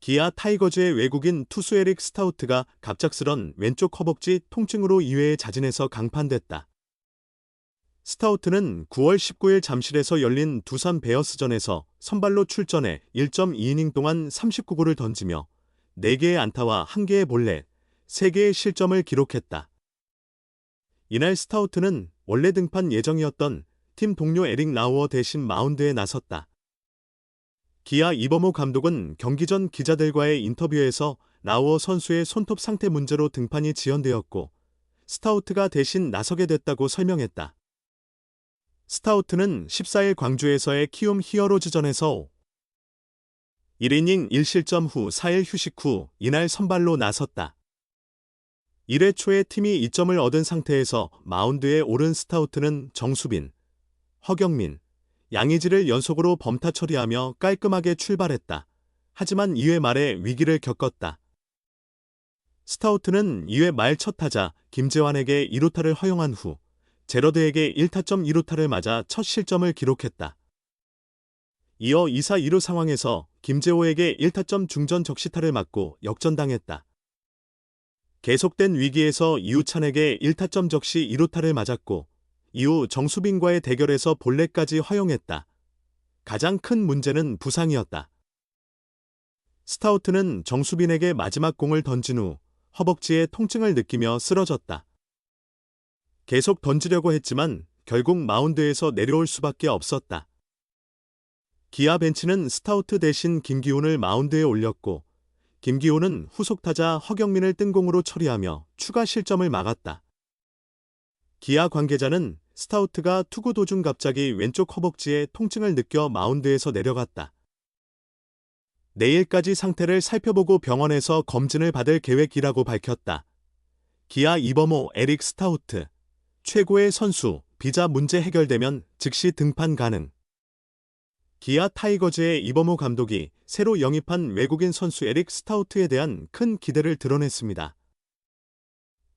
기아 타이거즈의 외국인 투수 에릭 스타우트가 갑작스런 왼쪽 허벅지 통증으로 2회에 자진해서 강판됐다. 스타우트는 9월 19일 잠실에서 열린 두산 베어스전에서 선발로 출전해 1.2이닝 동안 39구를 던지며 4개의 안타와 1개의 볼넷, 3개의 실점을 기록했다. 이날 스타우트는 원래 등판 예정이었던 팀 동료 에릭 라우어 대신 마운드에 나섰다. 기아 이범호 감독은 경기 전 기자들과의 인터뷰에서 라우어 선수의 손톱 상태 문제로 등판이 지연되었고 스타우트가 대신 나서게 됐다고 설명했다. 스타우트는 14일 광주에서의 키움 히어로즈전에서 1이닝 1실점 후 4일 휴식 후 이날 선발로 나섰다. 1회 초에 팀이 2점을 얻은 상태에서 마운드에 오른 스타우트는 정수빈, 허경민, 양의지를 연속으로 범타 처리하며 깔끔하게 출발했다. 하지만 2회 말에 위기를 겪었다. 스타우트는 2회 말 첫 타자 김재환에게 2루타를 허용한 후 제러드에게 1타점 2루타를 맞아 첫 실점을 기록했다. 이어 2사 2루 상황에서 김재호에게 1타점 중전 적시타를 맞고 역전당했다. 계속된 위기에서 이우찬에게 1타점 적시 2루타를 맞았고 이후 정수빈과의 대결에서 볼넷까지 허용했다. 가장 큰 문제는 부상이었다. 스타우트는 정수빈에게 마지막 공을 던진 후 허벅지에 통증을 느끼며 쓰러졌다. 계속 던지려고 했지만 결국 마운드에서 내려올 수밖에 없었다. 기아 벤치는 스타우트 대신 김기훈을 마운드에 올렸고 김기훈은 후속 타자 허경민을 뜬공으로 처리하며 추가 실점을 막았다. 기아 관계자는 스타우트가 투구 도중 갑자기 왼쪽 허벅지에 통증을 느껴 마운드에서 내려갔다. 내일까지 상태를 살펴보고 병원에서 검진을 받을 계획이라고 밝혔다. 기아 이범호 에릭 스타우트, 최고의 선수, 비자 문제 해결되면 즉시 등판 가능. 기아 타이거즈의 이범호 감독이 새로 영입한 외국인 선수 에릭 스타우트에 대한 큰 기대를 드러냈습니다.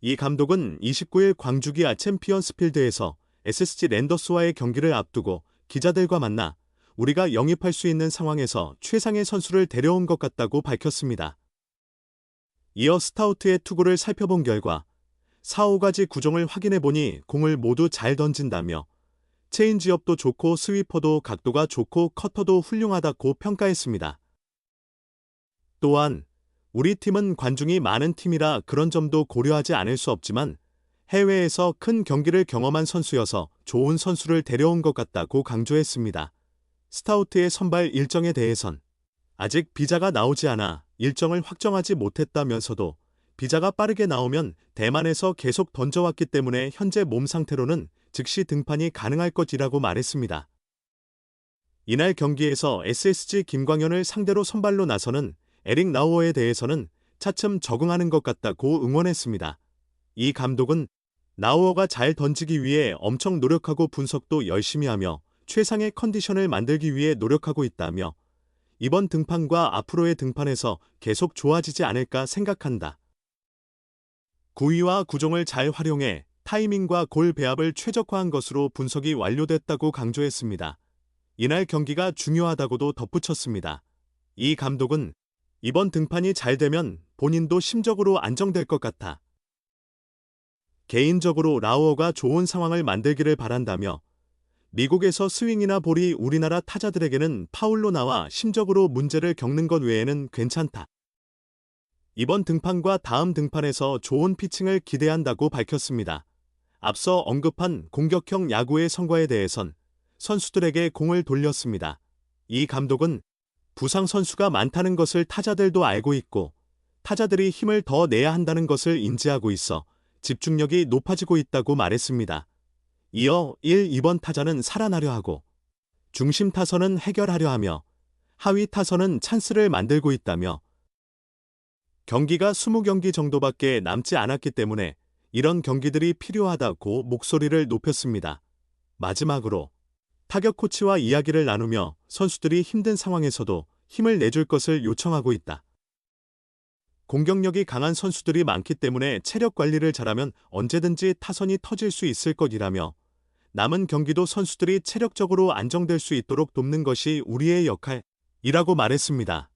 이 감독은 29일 광주 기아 챔피언스필드에서 SSG 랜더스와의 경기를 앞두고 기자들과 만나 우리가 영입할 수 있는 상황에서 최상의 선수를 데려온 것 같다고 밝혔습니다. 이어 스타우트의 투구를 살펴본 결과 4-5가지 구종을 확인해보니 공을 모두 잘 던진다며 체인지업도 좋고 스위퍼도 각도가 좋고 커터도 훌륭하다고 평가했습니다. 또한 우리 팀은 관중이 많은 팀이라 그런 점도 고려하지 않을 수 없지만 해외에서 큰 경기를 경험한 선수여서 좋은 선수를 데려온 것 같다고 강조했습니다. 스타우트의 선발 일정에 대해선 아직 비자가 나오지 않아 일정을 확정하지 못했다면서도 비자가 빠르게 나오면 대만에서 계속 던져왔기 때문에 현재 몸 상태로는 즉시 등판이 가능할 것이라고 말했습니다. 이날 경기에서 SSG 김광현을 상대로 선발로 나서는 에릭 라우어에 대해서는 차츰 적응하는 것 같다고 응원했습니다. 이 감독은 라우어가 잘 던지기 위해 엄청 노력하고 분석도 열심히 하며 최상의 컨디션을 만들기 위해 노력하고 있다며 이번 등판과 앞으로의 등판에서 계속 좋아지지 않을까 생각한다. 구위와 구종을 잘 활용해 타이밍과 골 배합을 최적화한 것으로 분석이 완료됐다고 강조했습니다. 이날 경기가 중요하다고도 덧붙였습니다. 이 감독은 이번 등판이 잘 되면 본인도 심적으로 안정될 것 같아. 개인적으로 라우어가 좋은 상황을 만들기를 바란다며 미국에서 스윙이나 볼이 우리나라 타자들에게는 파울로 나와 심적으로 문제를 겪는 것 외에는 괜찮다. 이번 등판과 다음 등판에서 좋은 피칭을 기대한다고 밝혔습니다. 앞서 언급한 공격형 야구의 성과에 대해선 선수들에게 공을 돌렸습니다. 이 감독은 부상 선수가 많다는 것을 타자들도 알고 있고 타자들이 힘을 더 내야 한다는 것을 인지하고 있어 집중력이 높아지고 있다고 말했습니다. 이어 1, 2번 타자는 살아나려 하고 중심 타선은 해결하려 하며 하위 타선은 찬스를 만들고 있다며 경기가 20경기 정도밖에 남지 않았기 때문에 이런 경기들이 필요하다고 목소리를 높였습니다. 마지막으로 타격 코치와 이야기를 나누며 선수들이 힘든 상황에서도 힘을 내줄 것을 요청하고 있다. 공격력이 강한 선수들이 많기 때문에 체력 관리를 잘하면 언제든지 타선이 터질 수 있을 것이라며 남은 경기도 선수들이 체력적으로 안정될 수 있도록 돕는 것이 우리의 역할이라고 말했습니다.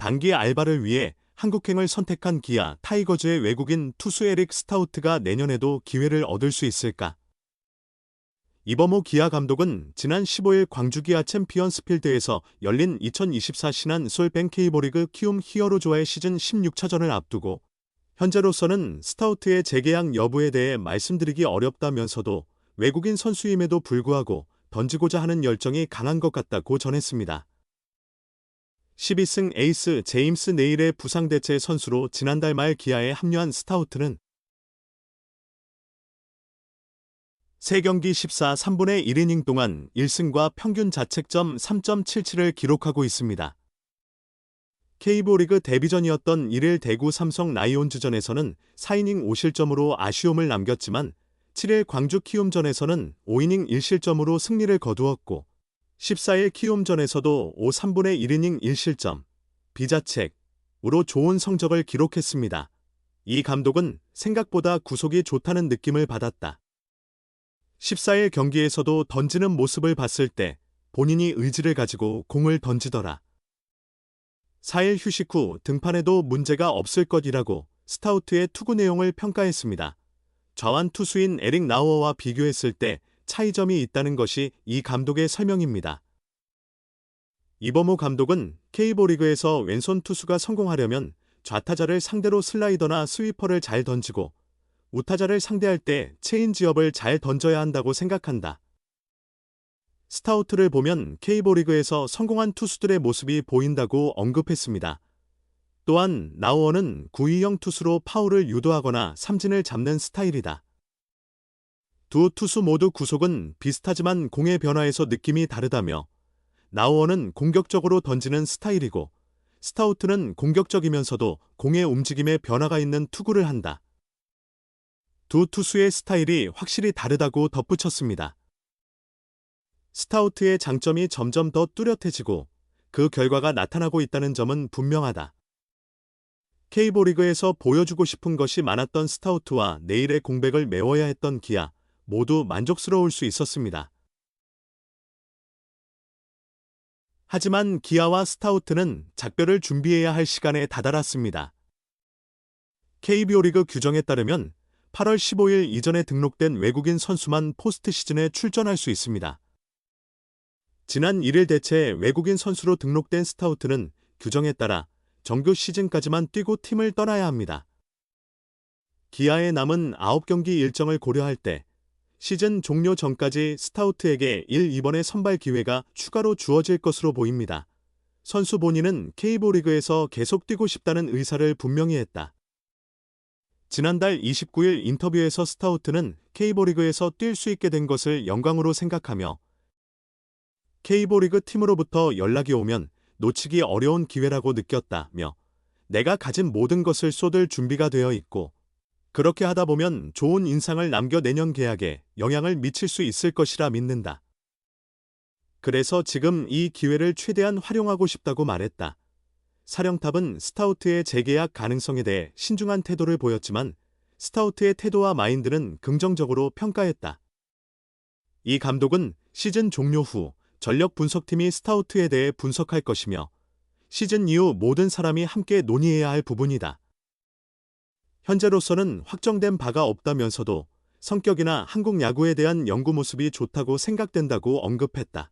단기 알바를 위해 한국행을 선택한 기아 타이거즈의 외국인 투수 에릭 스타우트가 내년에도 기회를 얻을 수 있을까? 이범호 기아 감독은 지난 15일 광주 기아 챔피언스필드에서 열린 2024 신한 솔뱅 K리그 키움 히어로즈와의 시즌 16차전을 앞두고 현재로서는 스타우트의 재계약 여부에 대해 말씀드리기 어렵다면서도 외국인 선수임에도 불구하고 던지고자 하는 열정이 강한 것 같다고 전했습니다. 12승 에이스 제임스 네일의 부상 대체 선수로 지난달 말 기아에 합류한 스타우트는 3경기 14 3분의 1이닝 동안 1승과 평균 자책점 3.77을 기록하고 있습니다. K리그 데뷔전이었던 1일 대구 삼성 라이온즈전에서는 4이닝 5실점으로 아쉬움을 남겼지만 7일 광주 키움전에서는 5이닝 1실점으로 승리를 거두었고 14일 키움전에서도 5 3분의 1이닝 1실점, 비자책으로 좋은 성적을 기록했습니다. 이 감독은 생각보다 구속이 좋다는 느낌을 받았다. 14일 경기에서도 던지는 모습을 봤을 때 본인이 의지를 가지고 공을 던지더라. 4일 휴식 후 등판에도 문제가 없을 것이라고 스타우트의 투구 내용을 평가했습니다. 좌완 투수인 에릭 나우어와 비교했을 때 차이점이 있다는 것이 이 감독의 설명입니다. 이범호 감독은 K리그에서 왼손 투수가 성공하려면 좌타자를 상대로 슬라이더나 스위퍼를 잘 던지고 우타자를 상대할 때 체인지업을 잘 던져야 한다고 생각한다. 스타우트를 보면 K리그에서 성공한 투수들의 모습이 보인다고 언급했습니다. 또한 나우어는 구위형 투수로 파울을 유도하거나 삼진을 잡는 스타일이다. 두 투수 모두 구속은 비슷하지만 공의 변화에서 느낌이 다르다며 나우어는 공격적으로 던지는 스타일이고 스타우트는 공격적이면서도 공의 움직임에 변화가 있는 투구를 한다. 두 투수의 스타일이 확실히 다르다고 덧붙였습니다. 스타우트의 장점이 점점 더 뚜렷해지고 그 결과가 나타나고 있다는 점은 분명하다. K리그에서 보여주고 싶은 것이 많았던 스타우트와 내일의 공백을 메워야 했던 기아 모두 만족스러울 수 있었습니다. 하지만 기아와 스타우트는 작별을 준비해야 할 시간에 다다랐습니다. KBO 리그 규정에 따르면 8월 15일 이전에 등록된 외국인 선수만 포스트 시즌에 출전할 수 있습니다. 지난 1일 대체 외국인 선수로 등록된 스타우트는 규정에 따라 정규 시즌까지만 뛰고 팀을 떠나야 합니다. 기아에 남은 9경기 일정을 고려할 때 시즌 종료 전까지 스타우트에게 1, 2번의 선발 기회가 추가로 주어질 것으로 보입니다. 선수 본인은 KBO리그에서 계속 뛰고 싶다는 의사를 분명히 했다. 지난달 29일 인터뷰에서 스타우트는 KBO리그에서 뛸 수 있게 된 것을 영광으로 생각하며 KBO리그 팀으로부터 연락이 오면 놓치기 어려운 기회라고 느꼈다며 내가 가진 모든 것을 쏟을 준비가 되어 있고 그렇게 하다 보면 좋은 인상을 남겨 내년 계약에 영향을 미칠 수 있을 것이라 믿는다. 그래서 지금 이 기회를 최대한 활용하고 싶다고 말했다. 사령탑은 스타우트의 재계약 가능성에 대해 신중한 태도를 보였지만 스타우트의 태도와 마인드는 긍정적으로 평가했다. 이 감독은 시즌 종료 후 전력 분석팀이 스타우트에 대해 분석할 것이며 시즌 이후 모든 사람이 함께 논의해야 할 부분이다. 현재로서는 확정된 바가 없다면서도 성격이나 한국 야구에 대한 연구 모습이 좋다고 생각된다고 언급했다.